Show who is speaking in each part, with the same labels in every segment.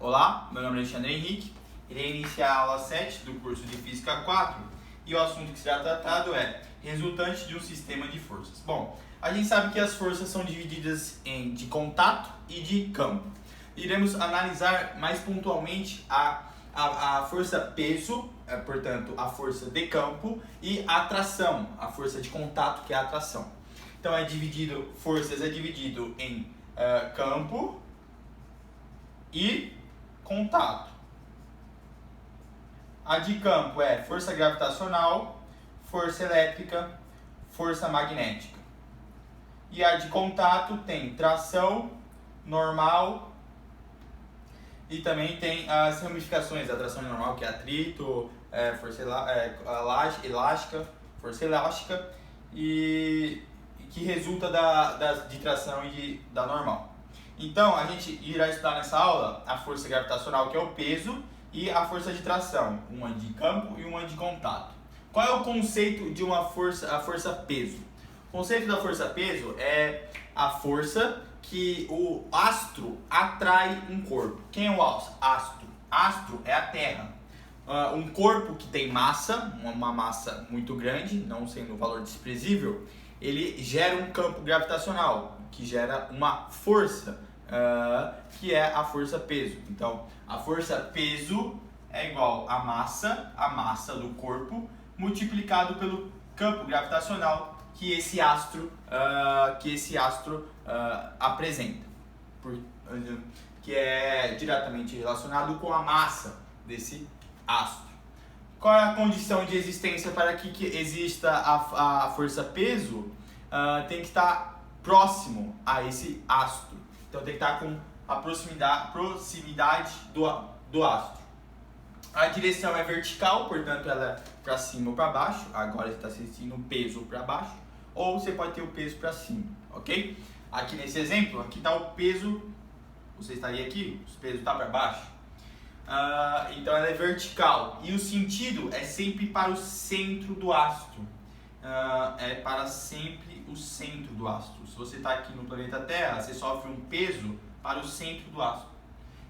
Speaker 1: Olá, meu nome é Alexandre Henrique, irei iniciar a aula 7 do curso de Física 4 e o assunto que será tratado é resultante de um sistema de forças. Bom, a gente sabe que as forças são divididas em de contato e de campo. Iremos analisar mais pontualmente a força peso, portanto a força de campo, e a atração, a força de contato, que é a atração. Então forças é dividido em campo e contato. A de campo é força gravitacional, força elétrica, força magnética. E a de contato tem tração, normal, e também tem as ramificações da tração normal, que é atrito, força elástica, força elástica, e que resulta de tração e da normal. Então, a gente irá estudar nessa aula a força gravitacional, que é o peso, e a força de tração, uma de campo e uma de contato. Qual é o conceito de a força peso? O conceito da força peso é a força que o astro atrai um corpo. Quem é o astro? Astro é a Terra. Um corpo que tem massa, uma massa muito grande, não sendo um valor desprezível, ele gera um campo gravitacional, que gera uma força, que é a força peso. Então, a força peso é igual a massa do corpo, multiplicado pelo campo gravitacional que esse astro apresenta, que é diretamente relacionado com a massa desse astro. Qual é a condição de existência para que exista a força peso? Tem que estar próximo a esse astro. Então tem que estar com a proximidade do astro. A direção é vertical, portanto ela é para cima ou para baixo. Agora está assistindo o peso para baixo, ou você pode ter o peso para cima, ok? Aqui nesse exemplo, aqui está o peso, você estaria aqui, o peso está para baixo. Então ela é vertical e o sentido é sempre para o centro do astro. É para sempre o centro do astro. Se você está aqui no planeta Terra, você sofre um peso para o centro do astro.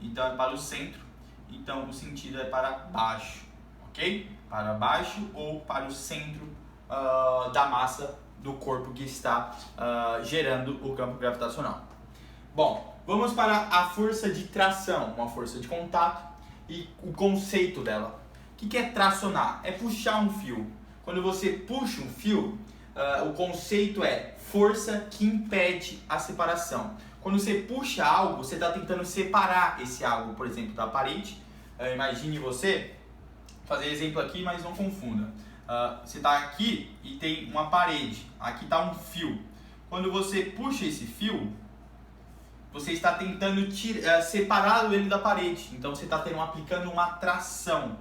Speaker 1: Então é para o centro, então o sentido é para baixo, ok? Para baixo ou para o centro da massa do corpo que está gerando o campo gravitacional. Bom, vamos para a força de tração, uma força de contato e o conceito dela. O que é tracionar? É puxar um fio. Quando você puxa um fio, o conceito é força que impede a separação. Quando você puxa algo, você está tentando separar esse algo, por exemplo, da parede. Imagine você, fazer exemplo aqui, mas não confunda. Você está aqui e tem uma parede, aqui está um fio. Quando você puxa esse fio, você está tentando separar ele da parede. Então você está aplicando uma tração.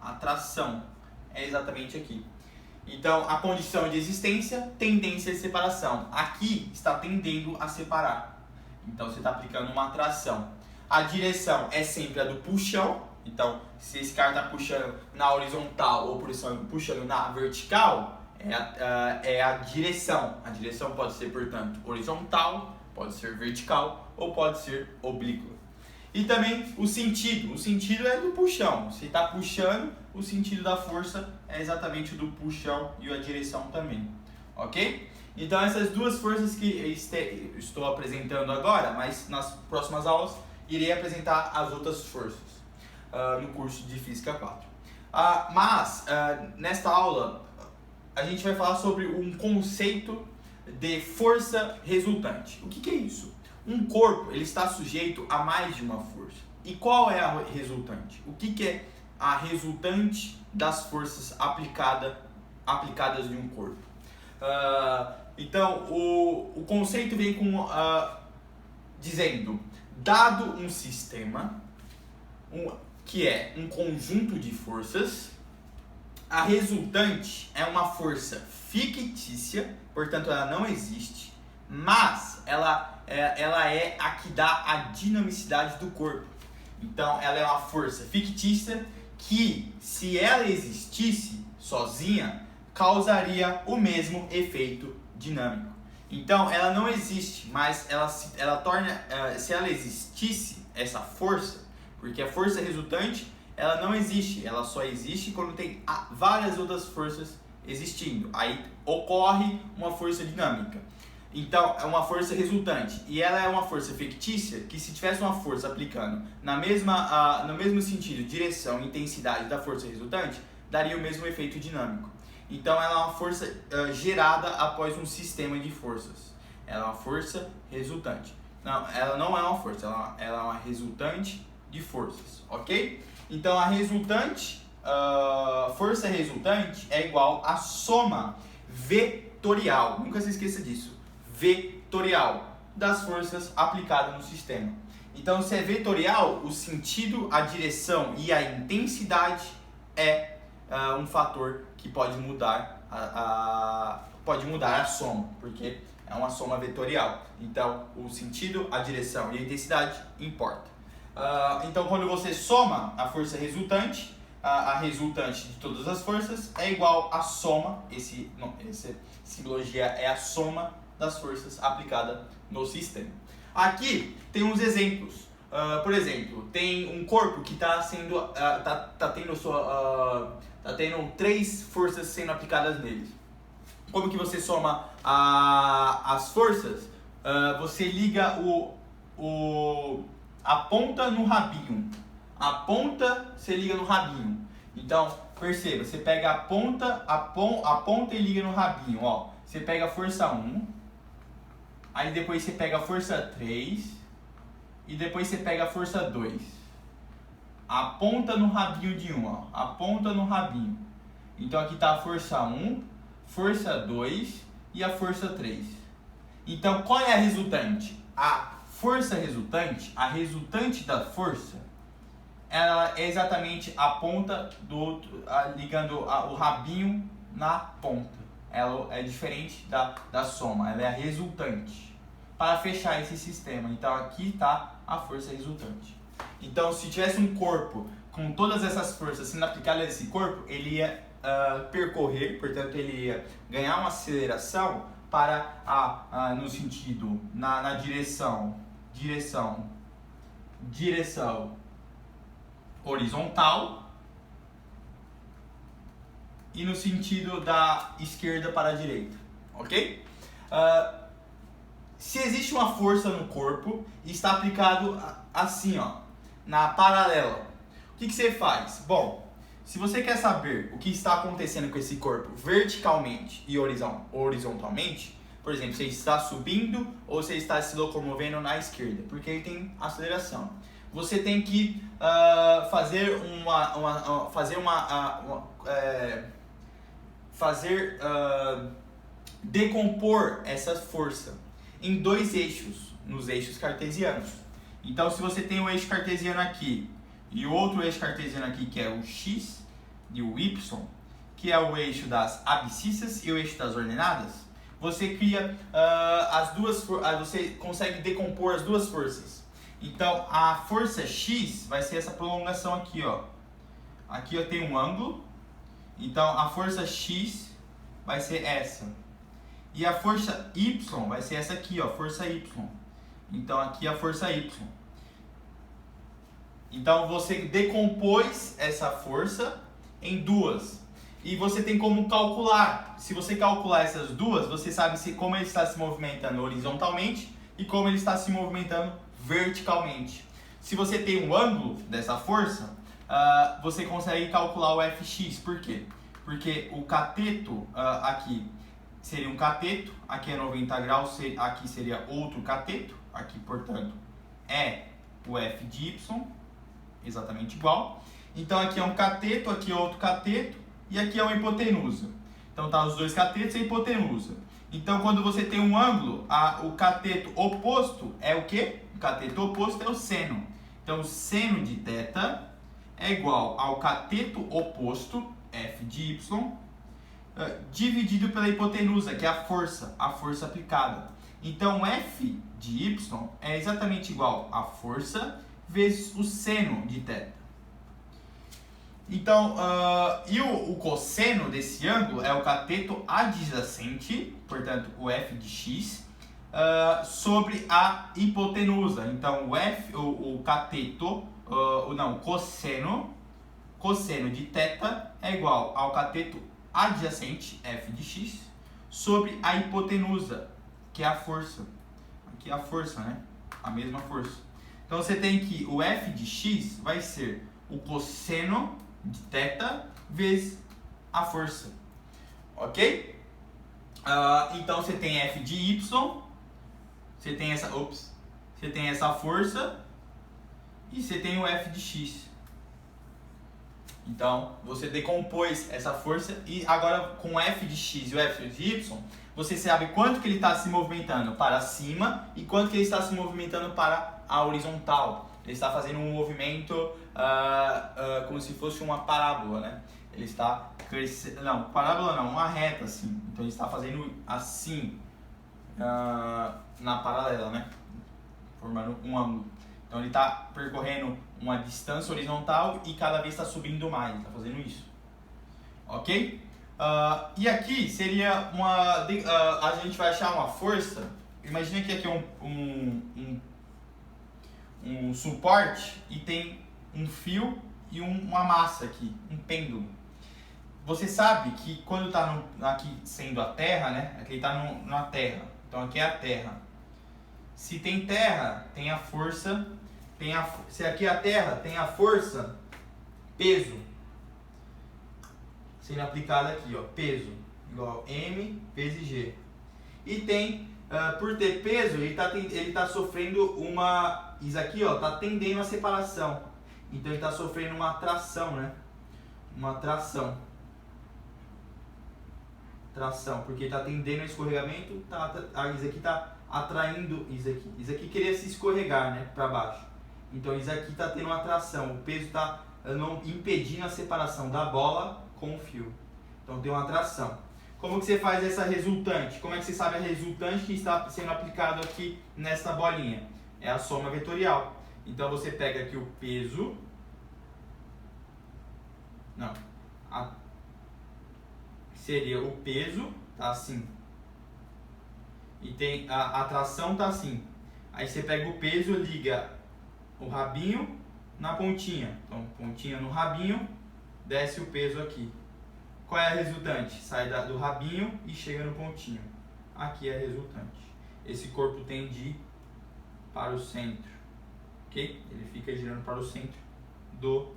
Speaker 1: A tração é exatamente aqui. Então a condição de existência, tendência de separação. Aqui está tendendo a separar. Então você está aplicando uma tração. A direção é sempre a do puxão. Então se esse cara está puxando na horizontal ou puxando na vertical, é a direção. A direção pode ser, portanto, horizontal, pode ser vertical ou pode ser oblíqua. E também o sentido é do puxão. Se está puxando, o sentido da força é exatamente o do puxão e a direção também, ok? Então essas duas forças que estou apresentando agora, mas nas próximas aulas irei apresentar as outras forças no curso de Física 4. Nesta aula a gente vai falar sobre um conceito de força resultante. O que é isso? Um corpo ele está sujeito a mais de uma força. E qual é a resultante? O que é a resultante das forças aplicadas em um corpo? Então, o conceito vem dizendo, dado um sistema, que é um conjunto de forças, a resultante é uma força fictícia, portanto ela não existe, mas ela é a que dá a dinamicidade do corpo. Então ela é uma força fictícia que, se ela existisse sozinha, causaria o mesmo efeito dinâmico. Então ela não existe, mas se ela existisse, essa força, porque a força resultante ela não existe, ela só existe quando tem várias outras forças existindo. Aí ocorre uma força dinâmica. Então, é uma força resultante. E ela é uma força fictícia que, se tivesse uma força aplicando no mesmo sentido, direção e intensidade da força resultante, daria o mesmo efeito dinâmico. Então, ela é uma força gerada após um sistema de forças. Ela é uma força resultante. Não, ela não é uma força, ela é uma resultante de forças, ok? Então, a resultante, força resultante é igual à soma vetorial. Nunca se esqueça disso. Vetorial das forças aplicadas no sistema. Então, se é vetorial, o sentido, a direção e a intensidade é um fator que pode mudar a soma, porque é uma soma vetorial. Então, o sentido, a direção e a intensidade importa. Então, quando você soma a força resultante, a resultante de todas as forças é igual à soma, essa simbologia é a soma das forças aplicadas no sistema. Aqui tem uns exemplos. Por exemplo, tem um corpo que está tendo 3 forças sendo aplicadas nele. Como que você soma as forças? Você liga a ponta no rabinho. A ponta você liga no rabinho. Então, perceba, você pega a ponta e liga no rabinho. Ó. Você pega a força 1, aí depois você pega a força 3 e depois você pega a força 2. A ponta no rabinho de 1, ó. A ponta no rabinho. Então aqui está a força 1, força 2 e a força 3. Então qual é a resultante? A força resultante, a resultante da força, ela é exatamente a ponta ligando o rabinho na ponta. Ela é diferente da soma, ela é a resultante. Para fechar esse sistema, então aqui está a força resultante. Então, se tivesse um corpo com todas essas forças sendo aplicadas nesse corpo, ele ia percorrer, portanto, ele ia ganhar uma aceleração para no sentido, na direção horizontal e no sentido da esquerda para a direita, ok? Se existe uma força no corpo e está aplicado assim, ó, na paralela, o que você faz? Bom, se você quer saber o que está acontecendo com esse corpo verticalmente e horizontalmente, por exemplo, você está subindo ou você está se locomovendo na esquerda, porque ele tem aceleração. Você tem que decompor essa força em 2 eixos, nos eixos cartesianos. Então, se você tem o eixo cartesiano aqui e o outro eixo cartesiano aqui, que é o x e o y, que é o eixo das abscissas e o eixo das ordenadas, você cria você consegue decompor as duas forças. Então, a força x vai ser essa prolongação aqui, ó. Aqui eu tenho um ângulo, então a força x vai ser essa. E a força y vai ser essa aqui, ó, força y. Então aqui a força y. Então você decompôs essa força em 2. E você tem como calcular. Se você calcular essas duas, você sabe como ele está se movimentando horizontalmente e como ele está se movimentando verticalmente. Se você tem um ângulo dessa força, você consegue calcular o Fx. Por quê? Porque o cateto aqui seria um cateto, aqui é 90 graus, aqui seria outro cateto, aqui, portanto, é o f de y, exatamente igual. Então, aqui é um cateto, aqui é outro cateto, e aqui é uma hipotenusa. Então, tá os dois catetos e a hipotenusa. Então, quando você tem um ângulo, o cateto oposto é o quê? O cateto oposto é o seno. Então, o seno de θ é igual ao cateto oposto, f de y, dividido pela hipotenusa, que é a força aplicada. Então, f de y é exatamente igual a força vezes o seno de θ. Então, e o cosseno desse ângulo é o cateto adjacente, portanto, o f de x, sobre a hipotenusa. Então o cateto, cosseno de θ é igual ao cateto adjacente, f de x, sobre a hipotenusa, que é a força. Aqui é a força, né? A mesma força. Então você tem que o f de x vai ser o cosseno de θ vezes a força. Ok? Então você tem f de y, você tem essa força e você tem o f de x. Então você decompôs essa força e agora com o f de x e o f de y, você sabe quanto que ele está se movimentando para cima e quanto que ele está se movimentando para a horizontal. Ele está fazendo um movimento como se fosse uma parábola, né? Ele está crescendo, não, parábola não, uma reta assim. Então ele está fazendo assim na paralela, né? Formando um ângulo. Então ele está percorrendo uma distância horizontal e cada vez está subindo mais, está fazendo isso. Ok? E aqui seria a gente vai achar uma força. Imagina que aqui é um suporte e tem um fio e uma massa aqui, um pêndulo. Você sabe que quando está aqui sendo a Terra, né? Aqui está na Terra. Então aqui é a Terra. Se tem terra, tem a força. Se aqui é a Terra, tem a força, peso. Sendo aplicada aqui, ó, peso igual M vezes G. E tem, por ter peso, ele tá sofrendo isso aqui, ó, tá tendendo a separação. Então ele está sofrendo uma tração, né? Uma tração, porque está tendendo a escorregamento, isso aqui está atraindo isso aqui queria se escorregar, né, para baixo. Então isso aqui está tendo uma tração, o peso está impedindo a separação da bola com o fio. Então tem uma tração. Como que você faz essa resultante? Como é que você sabe a resultante que está sendo aplicado aqui nessa bolinha? É a soma vetorial. Então você pega aqui o peso, seria o peso, tá assim, e tem a tração tá assim. Aí você pega o peso, liga o rabinho na pontinha, então pontinha no rabinho, desce o peso aqui. Qual é a resultante? Sai do rabinho e chega no pontinho. Aqui é a resultante. Esse corpo tende a ir para o centro, ok? Ele fica girando para o centro do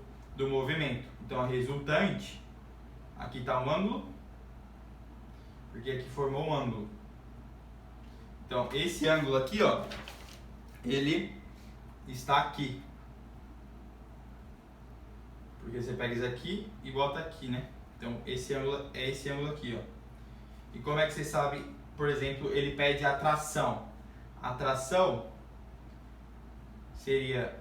Speaker 1: movimento. Então a resultante, aqui está um ângulo, porque aqui formou um ângulo. Então esse ângulo aqui, ó, ele está aqui. Porque você pega isso aqui e bota aqui, né? Então esse ângulo é esse ângulo aqui, ó. E como é que você sabe, por exemplo, ele pede a tração? A tração seria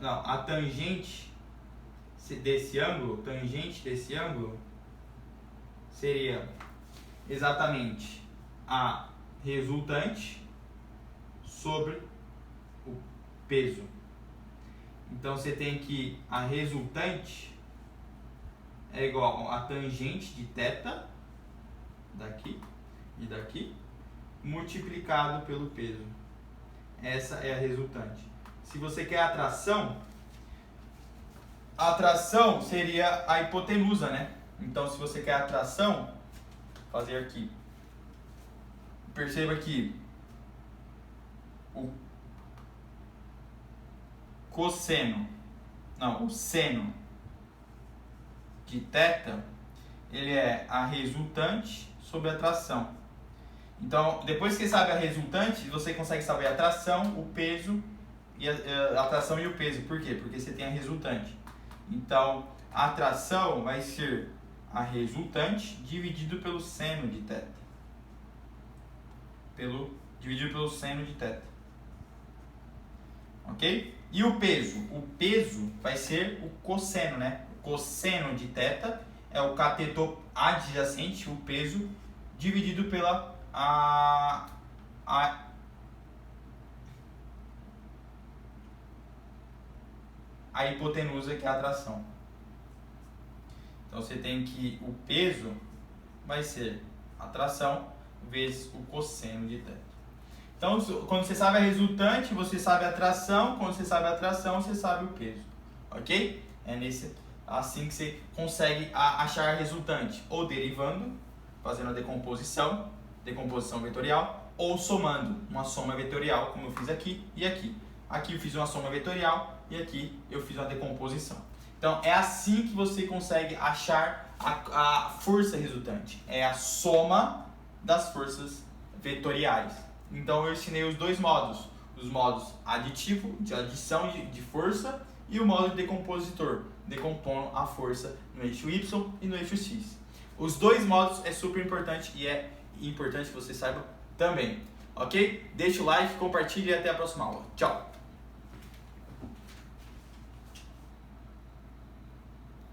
Speaker 1: a tangente desse ângulo, seria exatamente a resultante sobre o peso. Então você tem que a resultante é igual a tangente de θ, daqui e daqui, multiplicado pelo peso. Essa é a resultante. Se você quer a tração seria a hipotenusa, né? Então se você quer a tração, fazer aqui, perceba que o seno de θ, ele é a resultante sobre a tração. Então, depois que você sabe a resultante, você consegue saber a tração, o peso, e a tração e o peso. Por quê? Porque você tem a resultante. Então, a tração vai ser a resultante dividido pelo seno de θ. Dividido pelo seno de θ. Ok? E o peso? O peso vai ser o cosseno, né? O cosseno de θ é o cateto adjacente, o peso, dividido pela a hipotenusa, que é a tração. Então você tem que o peso vai ser a tração vezes o cosseno de θ. Então, quando você sabe a resultante, você sabe a tração. Quando você sabe a tração, você sabe o peso. Ok? É assim que você consegue achar a resultante. Ou derivando, fazendo a decomposição vetorial, ou somando, uma soma vetorial, como eu fiz aqui e aqui. Aqui eu fiz uma soma vetorial e aqui eu fiz uma decomposição. Então, é assim que você consegue achar a força resultante. É a soma das forças vetoriais. Então, eu ensinei os dois modos. Os modos aditivo, de adição de força, e o modo decompositor, decompondo a força no eixo Y e no eixo X. Os dois modos é super importante e é importante que você saiba também. Ok? Deixa o like, compartilhe e até a próxima aula. Tchau!